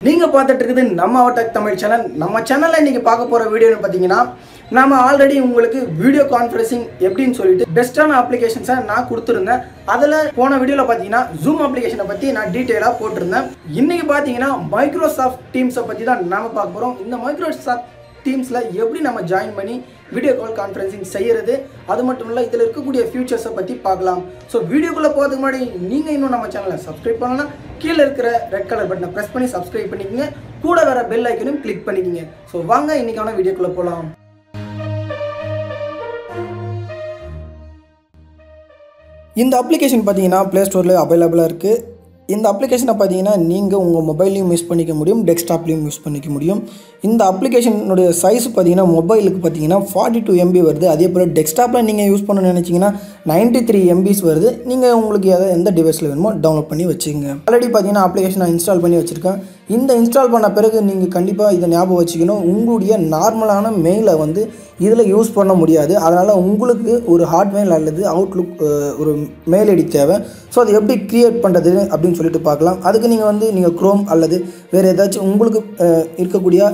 நீங்க பார்த்துட்டு இருக்குது நம்ம அவடெக் தமிழ் சேனல். நம்ம சேனல்ல இன்னைக்கு பார்க்க போற வீடியோன்னு பாத்தீங்கன்னா, நாம ஆல்ரெடி உங்களுக்கு வீடியோ கான்ஃபரன்சிங் எப்படின்னு சொல்லிட்டு பெஸ்டான அப்ளிகேஷன்ஸை நான் கொடுத்துருந்தேன். அதில் போன வீடியோவில் பார்த்தீங்கன்னா ஜூம் அப்ளிகேஷனை பற்றி நான் டீட்டெயிலாக போட்டிருந்தேன். இன்னைக்கு பார்த்தீங்கன்னா மைக்ரோசாஃப்ட் டீம்ஸை பற்றி தான் நாம பார்க்க போகிறோம். இந்த மைக்ரோசாஃப்ட் டீம்ஸில் எப்படி நம்ம ஜாயின் பண்ணி வீடியோ கால் கான்ஃபரன்சிங் செய்கிறது, அது மட்டும் இல்லை இதில் இருக்கக்கூடிய ஃபியூச்சர்ஸை பற்றி பார்க்கலாம். ஸோ வீடியோக்குள்ளே போகிறதுக்கு முன்னாடி நீங்கள் இன்னும் நம்ம சேனலை சப்ஸ்கிரைப் பண்ணலாம். கீழே இருக்கிற ரெட் கலர் பட்டனை ப்ரெஸ் பண்ணி சப்ஸ்கிரைப் பண்ணிக்கோங்க. கூட வர பெல் ஐக்கனும் கிளிக் பண்ணிக்கோங்க. ஸோ வாங்க இன்னைக்கான வீடியோக்குள்ளே போகலாம். இந்த அப்ளிகேஷன் பார்த்தீங்கன்னா ப்ளே ஸ்டோரில் அவைலபிளாக இருக்குது. இந்த அப்ளிகேஷனை பார்த்தீங்கன்னா நீங்கள் உங்கள் மொபைல்லையும் யூஸ் பண்ணிக்க முடியும், டெஸ்க்டாப்லேயும் யூஸ் பண்ணிக்க முடியும். இந்த அப்ளிகேஷனுடைய சைஸ் பார்த்தீங்கன்னா மொபைலுக்கு பார்த்தீங்கன்னா 42 MB வருது. அதே போல் டெஸ்க்டாப்பில் நீங்கள் யூஸ் பண்ணணும்னு நினச்சிங்கன்னா 93 MB வருது. நீங்கள் உங்களுக்கு எந்த டிவைஸில் வேணுமோ டவுன்லோட் பண்ணி வச்சுக்கோங்க. ஆல்ரெடி பார்த்தீங்கன்னா அப்ளிகேஷன் நான் இன்ஸ்டால் பண்ணி வச்சுருக்கேன். இந்த இன்ஸ்டால் பண்ண பிறகு நீங்கள் கண்டிப்பாக இதை ஞாபகம் வச்சுக்கணும், உங்களுடைய நார்மலான மெயிலை வந்து இதில் யூஸ் பண்ண முடியாது. அதனால் உங்களுக்கு ஒரு ஹாட்மெயில் அல்லது அவுட்லுக் ஒரு மெயில் ஐடி தேவை. ஸோ அது எப்படி க்ரியேட் பண்ணுறது அப்படின்னு சொல்லிட்டு பார்க்கலாம். அதுக்கு நீங்கள் க்ரோம் அல்லது வேறு ஏதாச்சும் உங்களுக்கு இருக்கக்கூடிய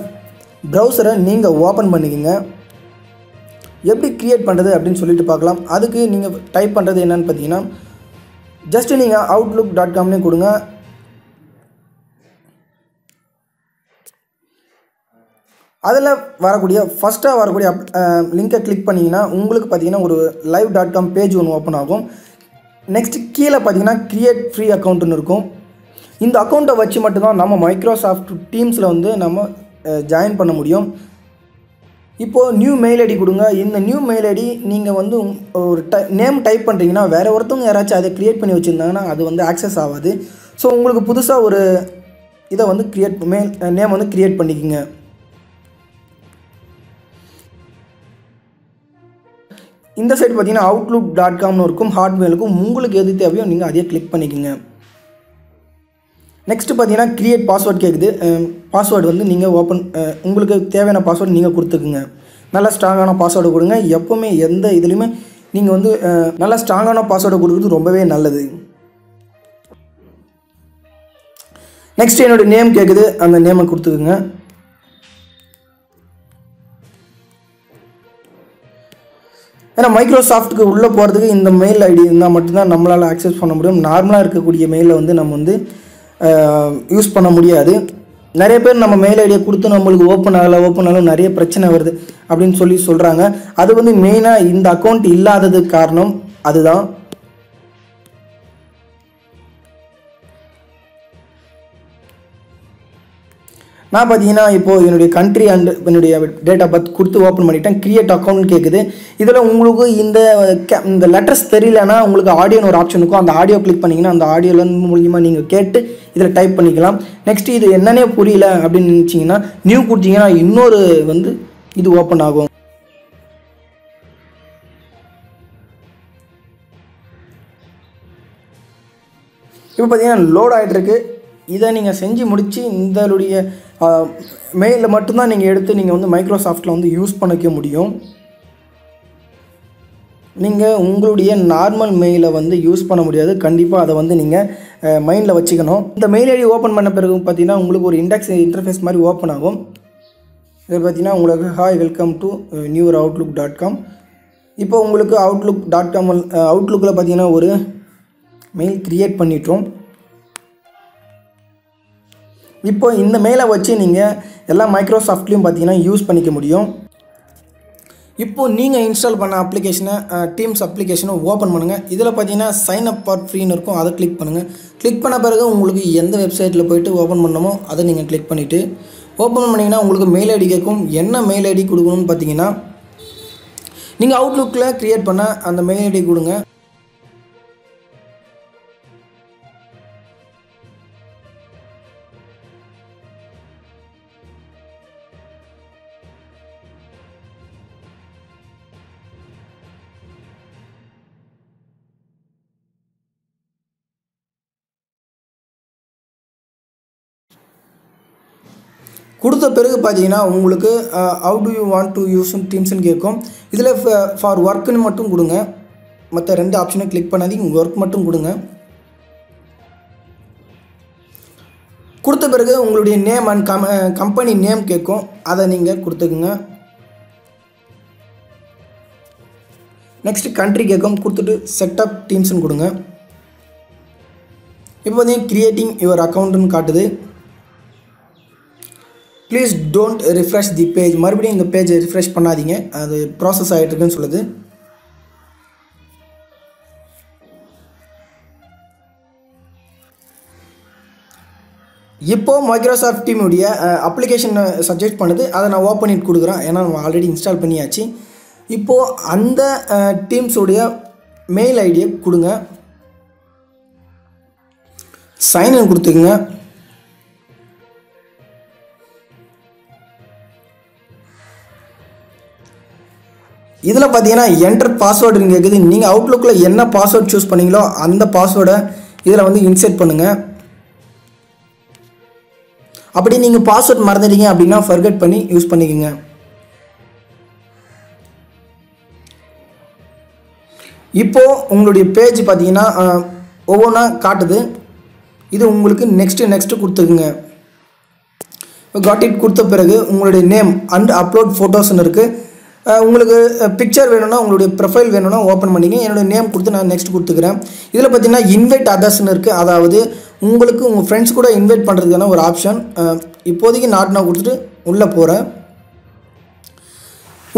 ப்ரௌசரை நீங்கள் ஓப்பன் பண்ணிக்கோங்க. எப்படி க்ரியேட் பண்ணுறது அப்படின்னு சொல்லிட்டு பார்க்கலாம். அதுக்கு நீங்கள் டைப் பண்ணுறது என்னென்னு பார்த்தீங்கன்னா, ஜஸ்ட்டு நீங்கள் outlook.comனே கொடுங்க. அதில் வரக்கூடிய ஃபஸ்ட்டாக வரக்கூடிய லிங்கை கிளிக் பண்ணிங்கன்னா உங்களுக்கு பார்த்தீங்கன்னா ஒரு live.com பேஜ் ஒன்று ஓப்பன் ஆகும். நெக்ஸ்ட்டு கீழே பார்த்தீங்கன்னா க்ரியேட் ஃப்ரீ அக்கௌண்ட்டுன்னு இருக்கும். இந்த அக்கௌண்ட்டை வச்சு மட்டும்தான் நம்ம மைக்ரோசாஃப்ட் டீம்ஸில் வந்து நம்ம ஜாயின் பண்ண முடியும். இப்போது நியூ மெயில் ஐடி கொடுங்க. இந்த நியூ மெயில் ஐடி நீங்கள் வந்து ஒரு நேம் டைப் பண்ணுறீங்கன்னா வேறு ஒருத்தவங்க யாராச்சும் அதை க்ரியேட் பண்ணி வச்சுருந்தாங்கன்னா அது வந்து ஆக்சஸ் ஆகாது. ஸோ உங்களுக்கு புதுசாக ஒரு இதை வந்து நேம் வந்து க்ரியேட் பண்ணிக்கோங்க. இந்த சைடு பார்த்தீங்கன்னா outlook.comனு இருக்கும். ஹாட்மெயிலுக்கும் உங்களுக்கு எது தேவையோ நீங்கள் அதையே கிளிக் பண்ணிக்கோங்க. நெக்ஸ்ட்டு பார்த்தீங்கன்னா க்ரியேட் பாஸ்வேர்ட் கேட்குது. பாஸ்வேர்டு வந்து நீங்கள் உங்களுக்கு தேவையான பாஸ்வேர்டு நீங்கள் கொடுத்துக்குங்க. நல்லா ஸ்ட்ராங்கான பாஸ்வேர்டு கொடுங்க. எப்போவுமே எந்த இதுலேயுமே நீங்கள் வந்து நல்லா ஸ்ட்ராங்கான பாஸ்வேர்டை கொடுக்குறது ரொம்பவே நல்லது. நெக்ஸ்ட் என்னோடய நேம் கேட்குது, அந்த நேமை கொடுத்துக்குங்க. ஏன்னா மைக்ரோசாஃப்ட்டுக்கு உள்ளே போகிறதுக்கு இந்த மெயில் ஐடி இருந்தால் மட்டும்தான் நம்மளால் ஆக்சஸ் பண்ண முடியும். நார்மலாக இருக்கக்கூடிய மெயிலை வந்து நம்ம வந்து யூஸ் பண்ண முடியாது. நிறைய பேர் நம்ம மெயில் ஐடியை கொடுத்து நம்மளுக்கு ஓப்பன் ஆகலாம் நிறைய பிரச்சனை வருது அப்படின்னு சொல்கிறாங்க. அது வந்து மெயினாக இந்த அக்கௌண்ட் இல்லாததுக்கு காரணம் அதுதான். நான் பார்த்தீங்கன்னா இப்போது என்னுடைய கண்ட்ரி அண்ட் என்னுடைய டேட் ஆஃப் பர்த் கொடுத்து ஓப்பன் பண்ணிட்டேன். க்ரியேட் அக்கௌண்ட் கேட்குது. இதில் உங்களுக்கு இந்த லெட்டர்ஸ் தெரியலன்னா உங்களுக்கு ஆடியோன்னு ஒரு ஆப்ஷன் இருக்கும். அந்த ஆடியோ கிளிக் பண்ணிங்கன்னா அந்த ஆடியோவில் மூலியமாக நீங்கள் கேட்டு இதில் டைப் பண்ணிக்கலாம். நெக்ஸ்ட்டு இது என்னன்னே புரியல அப்படின்னு நினச்சிங்கன்னா நியூ கொடுத்தீங்கன்னா இன்னொரு வந்து இது ஓப்பன் ஆகும். இப்போ பார்த்தீங்கன்னா லோட் ஆகிட்டுருக்கு. இதை நீங்கள் செஞ்சு முடித்து இதனுடைய மெயிலில் மட்டும்தான் நீங்கள் எடுத்து நீங்கள் வந்து மைக்ரோசாஃப்ட்டில் வந்து யூஸ் பண்ணிக்க முடியும். நீங்கள் உங்களுடைய நார்மல் மெயிலை வந்து யூஸ் பண்ண முடியாது. கண்டிப்பாக அதை வந்து நீங்கள் மைண்டில் வச்சுக்கணும். இந்த மெயில் ஐடி ஓப்பன் பண்ண பிறகு பார்த்தீங்கன்னா உங்களுக்கு ஒரு இன்டர்ஃபேஸ் மாதிரி ஓப்பன் ஆகும். இது பார்த்தீங்கன்னா உங்களுக்கு hi welcome to New Year outlook.com. இப்போ உங்களுக்கு அவுட்லுக்கில் பார்த்தீங்கன்னா ஒரு மெயில் க்ரியேட் பண்ணிட்டோம். இப்போ இந்த மெயிலை வச்சு நீங்கள் எல்லா மைக்ரோசாஃப்ட்லேயும் பார்த்தீங்கன்னா யூஸ் பண்ணிக்க முடியும். இப்போது நீங்கள் இன்ஸ்டால் பண்ண அப்ளிகேஷனை டீம்ஸ் அப்ளிகேஷனை ஓப்பன் பண்ணுங்கள். இதில் பார்த்தீங்கன்னா சைன் அப் ஃபார் ஃப்ரீன்னு இருக்கும். அதை கிளிக் பண்ணுங்கள். கிளிக் பண்ண பிறகு உங்களுக்கு எந்த வெப்சைட்டில் போய்ட்டு ஓப்பன் பண்ணணுமோ அதை நீங்கள் கிளிக் பண்ணிவிட்டு ஓப்பன் பண்ணிங்கன்னா உங்களுக்கு மெயில் ஐடி கேட்கும். என்ன மெயில் ஐடி கொடுக்கணும்னு பார்த்தீங்கன்னா நீங்கள் அவுட்லுக்கில் க்ரியேட் பண்ண அந்த மெயில் ஐடி கொடுங்க. கொடுத்த பிறகு பார்த்தீங்கன்னா உங்களுக்கு how do you want to use டீம்ஸ்ன்னு கேட்கும். இதில் ஃபார் ஒர்க்குன்னு மட்டும் கொடுங்க. மற்ற 2 ஆப்ஷனை கிளிக் பண்ணாதீங்க, ஒர்க் மட்டும் கொடுங்க. கொடுத்த பிறகு உங்களுடைய நேம் அண்ட் கம்பெனி நேம் கேட்கும், அதை நீங்கள் கொடுத்துக்குங்க. நெக்ஸ்ட்டு கண்ட்ரி கேட்கும், கொடுத்துட்டு செட்டப் டீம்ஸ்னு கொடுங்க. இப்போ பார்த்தீங்கன்னா கிரியேட்டிங் யுவர் அக்கௌண்ட்டுன்னு காட்டுது. Please don't refresh the page. மறுபடியும் இந்த பேஜை ரிஃப்ரெஷ் பண்ணாதீங்க, அது ப்ராசஸ் ஆகிட்டு இருக்குன்னு சொல்லுது. இப்போது மைக்ரோசாஃப்ட் டீமுடைய அப்ளிகேஷன் சஜெஸ்ட் பண்ணுது, அதை நான் ஓப்பன் பண்ணிட்டு கொடுக்குறேன், ஏன்னா நம்ம ஆல்ரெடி இன்ஸ்டால் பண்ணியாச்சு. இப்போது அந்த டீம்ஸுடைய மெயில் ஐடியை கொடுங்க, சைன்இன் கொடுத்துக்குங்க. இதில் பார்த்தீங்கன்னா என்டர் பாஸ்வேர்டுன்னு கேட்குது. நீங்கள் அவுட்லுக்கில் என்ன பாஸ்வேர்ட் சூஸ் பண்ணீங்களோ அந்த பாஸ்வேர்டை இதில் வந்து இன்செர்ட் பண்ணுங்கள். அப்படி நீங்கள் பாஸ்வேர்ட் மறந்துட்டீங்க அப்படின்னா ஃபர்கெட் பண்ணி யூஸ் பண்ணிக்கோங்க. இப்போது உங்களுடைய பேஜ் பார்த்தீங்கன்னா ஒவ்வொன்றா காட்டுது. இது உங்களுக்கு நெக்ஸ்ட்டு கொடுத்துக்குங்க. இப்போ காட் இட் கொடுத்த பிறகு உங்களுடைய நேம் அண்ட் அப்லோட் ஃபோட்டோஸ்ன்னு இருக்குது. உங்களுக்கு பிக்சர் வேணும்னா, உங்களுடைய ப்ரொஃபைல் வேணும்னா ஓப்பன் பண்ணிங்க. என்னோடய நேம் கொடுத்து நான் நெக்ஸ்ட் கொடுத்துக்கிறேன். இதில் பார்த்தீங்கன்னா இன்வைட் அதர்ஸ்ன்னு இருக்குது, அதாவது உங்களுக்கு உங்கள் ஃப்ரெண்ட்ஸ் கூட இன்வைட் பண்ணுறதுக்கான ஒரு ஆப்ஷன். இப்போதைக்கு நாட் நான் கொடுத்துட்டு உள்ளே போகிறேன்.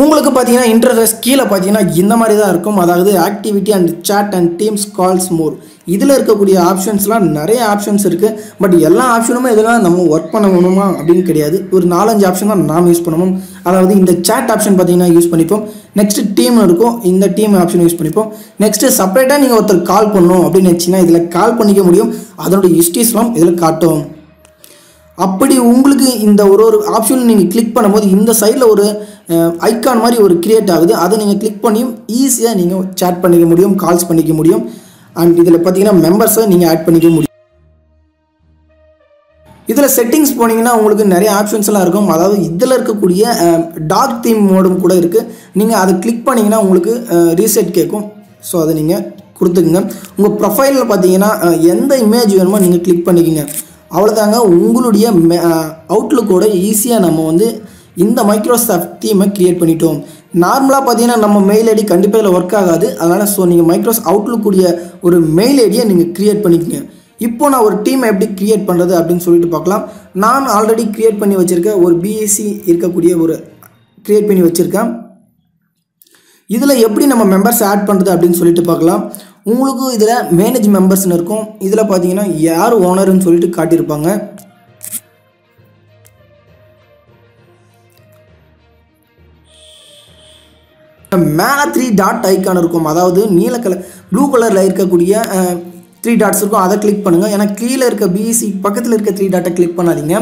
உங்களுக்கு பார்த்தீங்கன்னா இன்டர்ஃபேஸ் கீழே பார்த்தீங்கன்னா இந்த மாதிரி தான் இருக்கும், அதாவது activity and chat and Teams calls more. இதில் இருக்கக்கூடிய ஆப்ஷன்ஸ்லாம் நிறைய ஆப்ஷன்ஸ் இருக்குது. பட் எல்லா ஆப்ஷனுமே இதெல்லாம் நம்ம ஒர்க் பண்ணணுமா அப்படின்னு கிடையாது. ஒரு 4-5 ஆப்ஷன் தான் நாம் யூஸ் பண்ணுவோம். அதாவது இந்த சாட் ஆப்ஷன் பார்த்தீங்கன்னா யூஸ் பண்ணிப்போம். நெக்ஸ்ட்டு டீம் இருக்கும், இந்த டீம் ஆப்ஷன் யூஸ் பண்ணிப்போம். நெக்ஸ்ட்டு செப்பரேட்டாக நீங்கள் ஒருத்தர் கால் பண்ணணும் அப்படின்னு நினச்சிங்கன்னா இதில் கால் பண்ணிக்க முடியும். அதனுடைய ஹிஸ்ட்ரிஸ்லாம் இதில் காட்டும். அப்படி உங்களுக்கு இந்த ஒரு ஆப்ஷன் நீங்கள் கிளிக் பண்ணும்போது இந்த சைடில் ஒரு ஐக்கான் மாதிரி ஒரு கிரியேட் ஆகுது. அதை நீங்கள் கிளிக் பண்ணியும் ஈஸியாக நீங்கள் சேட் பண்ணிக்க முடியும், கால்ஸ் பண்ணிக்க முடியும். அண்ட் இதில் பார்த்தீங்கன்னா மெம்பர்ஸை நீங்கள் ஆட் பண்ணிக்க முடியும். இதில் செட்டிங்ஸ் போனீங்கன்னா உங்களுக்கு நிறைய ஆப்ஷன்ஸ்லாம் இருக்கும். அதாவது இதில் இருக்கக்கூடிய டார்க் தீம் மோடும் கூட இருக்குது. நீங்கள் அதை கிளிக் பண்ணிங்கன்னா உங்களுக்கு ரீசெட் கேட்கும். ஸோ அதை நீங்கள் கொடுத்துக்குங்க. உங்கள் ப்ரொஃபைலில் பார்த்தீங்கன்னா எந்த இமேஜ் வேணுமோ நீங்கள் கிளிக் பண்ணிக்கோங்க. அவ்வளோதாங்க, உங்களுடைய அவுட்லுக்கோட ஈஸியாக நம்ம வந்து இந்த மைக்ரோசாஃப்ட் தீமை க்ரியேட் பண்ணிட்டோம். நார்மலாக பார்த்தீங்கன்னா நம்ம மெயில் ஐடி கண்டிப்பாக இதில் ஒர்க் ஆகாது. அதனால் ஸோ நீங்கள் மைக்ரோசாஃப்ட் அவுட்லுக்குடைய ஒரு மெயில் ஐடியை நீங்கள் க்ரியேட் பண்ணிக்கோங்க. இப்போ நான் ஒரு டீமை எப்படி க்ரியேட் பண்ணுறது அப்படின்னு சொல்லிட்டு பார்க்கலாம். நான் ஆல்ரெடி க்ரியேட் பண்ணி வச்சுருக்கேன், ஒரு பிஎஸ்சி இருக்கக்கூடிய ஒரு க்ரியேட் பண்ணி வச்சுருக்கேன். இதில் எப்படி நம்ம மெம்பர்ஸ் ஆட் பண்ணுறது அப்படின்னு சொல்லிட்டு பார்க்கலாம். உங்களுக்கு இதில் மேனேஜ் மெம்பர்ஸ்னு இருக்கும். இதில் பார்த்தீங்கன்னா யார் ஓனர்னு சொல்லிட்டு காட்டியிருப்பாங்க. மேலே 3 டாட் ஐக்கான் இருக்கும், அதாவது நீல கலர் ப்ளூ கலரில் இருக்கக்கூடிய 3 டாட்ஸ் இருக்கும். அதை கிளிக் பண்ணுங்கள். ஏன்னா கீழே இருக்க பிஎஸ்சி பக்கத்தில் இருக்க 3 டாட்டை கிளிக் பண்ணாதீங்க.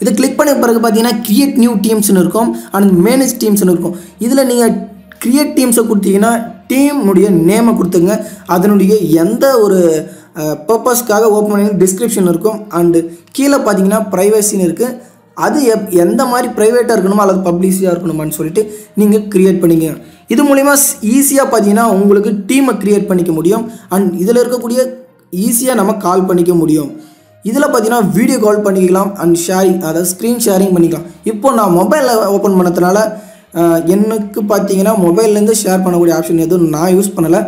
இதை கிளிக் பண்ண பிறகு பார்த்தீங்கன்னா கிரியேட் நியூ டீம்ஸ்னு இருக்கும் அண்ட் மேனேஜ் டீம்ஸ்னு இருக்கும். இதில் நீங்கள் கிரியேட் டீம்ஸை கொடுத்தீங்கன்னா டீமுடைய நேமை கொடுத்துங்க. அதனுடைய எந்த ஒரு பர்பஸ்க்காக ஓப்பன் பண்ணி டிஸ்கிரிப்ஷன் இருக்கும். அண்டு கீழே பார்த்தீங்கன்னா ப்ரைவசின்னு இருக்குது. அது எந்த மாதிரி ப்ரைவேட்டாக இருக்கணுமோ அல்லது பப்ளிசிட்டியாக இருக்கணுமான்னு சொல்லிட்டு நீங்கள் க்ரியேட் பண்ணிங்க. இது மூலிமா ஈஸியாக பார்த்தீங்கன்னா உங்களுக்கு டீமை க்ரியேட் பண்ணிக்க முடியும். அண்ட் இதில் இருக்கக்கூடிய ஈஸியாக நம்ம கால் பண்ணிக்க முடியும். இதில் பார்த்தீங்கன்னா வீடியோ கால் பண்ணிக்கலாம் அண்ட் ஷேரிங், அதாவது ஸ்க்ரீன் ஷேரிங் பண்ணிக்கலாம். இப்போது நான் மொபைலில் ஓப்பன் பண்ணதுனால எனக்கு பார்த்தீங்கன்னா மொபைல்லேருந்து ஷேர் பண்ணக்கூடிய ஆப்ஷன் எதுவும் நான் யூஸ் பண்ணலை.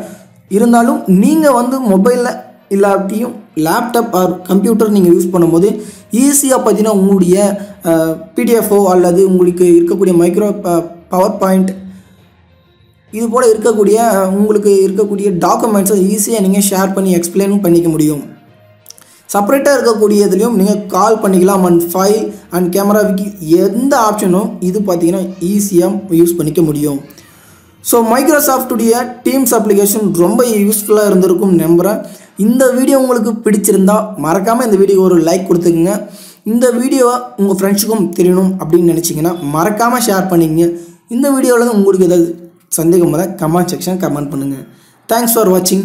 இருந்தாலும் நீங்கள் வந்து மொபைலில் இல்லாட்டியும் லேப்டாப் ஆர் கம்ப்யூட்டர் நீங்கள் யூஸ் பண்ணும்போது ஈஸியாக பார்த்தீங்கன்னா உங்களுடைய பிடிஎஃப்ஓ அல்லது உங்களுக்கு இருக்கக்கூடிய மைக்ரோ பவர் பாயிண்ட் இது போல் இருக்கக்கூடிய உங்களுக்கு இருக்கக்கூடிய டாக்குமெண்ட்ஸை ஈஸியாக நீங்கள் ஷேர் பண்ணி எக்ஸ்பிளைனும் பண்ணிக்க முடியும். செப்பரேட்டாக இருக்கக்கூடியதுலையும் நீங்கள் கால் பண்ணிக்கலாம். அண்ட் ஃபைல் அண்ட் கேமராவுக்கு எந்த ஆப்ஷனும் இது பார்த்தீங்கன்னா ஈஸியாக யூஸ் பண்ணிக்க முடியும். ஸோ மைக்ரோசாஃப்டுடைய டீம்ஸ் அப்ளிகேஷன் ரொம்ப யூஸ்ஃபுல்லாக இருந்திருக்கும் நம்புகிறேன். இந்த வீடியோ உங்களுக்கு பிடிச்சிருந்தா மறக்காமல் இந்த வீடியோ ஒரு லைக் கொடுத்துக்குங்க. இந்த வீடியோவை உங்கள் ஃப்ரெண்ட்ஸுக்கும் தெரியணும் அப்படின்னு நினச்சிங்கன்னா மறக்காமல் ஷேர் பண்ணிக்கங்க. இந்த வீடியோவில் உங்களுக்கு ஏதாவது சந்தேகம் வர கமெண்ட் செக்ஷன் கமெண்ட் பண்ணுங்கள். தேங்க்ஸ் ஃபார் வாட்சிங்.